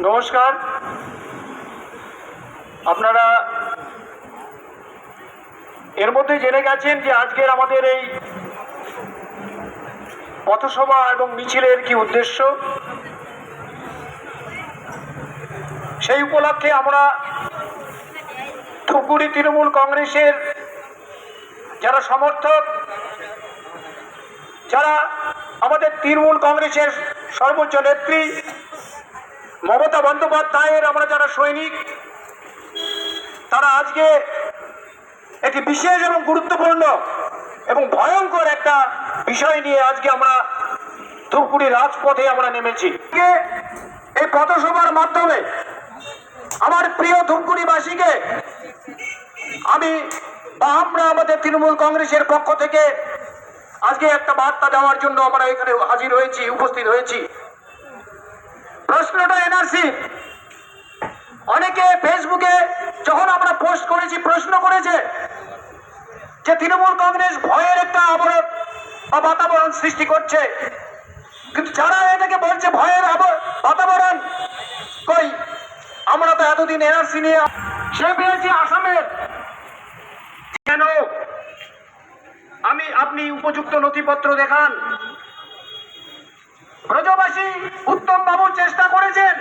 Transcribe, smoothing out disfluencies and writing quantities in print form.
নমস্কার। আপনারা এর মধ্যে জেনে গেছেন যে আজকের আমাদের এই পথসভা এবং মিছিলের কি উদ্দেশ্য। সেই উপলক্ষে আমরা ধূপগুড়ি তৃণমূল কংগ্রেসের যারা সমর্থক, যারা আমাদের তৃণমূল কংগ্রেসের সর্বোচ্চ নেত্রী মমতা বন্দ্যোপাধ্যায়ের আমরা যারা সৈনিক, তারা আজকে একটি বিশেষ এবং গুরুত্বপূর্ণ এবং ভয়ঙ্কর একটা বিষয় নিয়ে আজকে আমরা ধূপগুড়ি রাজপথে আমরা নেমেছি। এই পথসভার মাধ্যমে আমার প্রিয় ধূপগুড়িবাসীকে আমরা আমাদের তৃণমূল কংগ্রেসের পক্ষ থেকে আজকে একটা বার্তা দেওয়ার জন্য আমরা এখানে হাজির হয়েছি, উপস্থিত হয়েছি। প্রশ্নটা এনআরসি, অনেকে ফেসবুকে যখন আমরা পোস্ট করেছি প্রশ্ন করেছে যে তৃণমূল কংগ্রেস ভয়ের একটা আবরণ বা বাতাবরণ সৃষ্টি করছে, কিন্তু যারা এটাকে বলছে ভয়ের বাতাবরণ, কই আমরা তো এতদিন এনআরসি নিয়ে সে পেয়েছি আসামের। কেন আপনি উপযুক্ত নথিপত্র দেখান। ব্রজবাসী উত্তম বাবু চেষ্টা করেছেন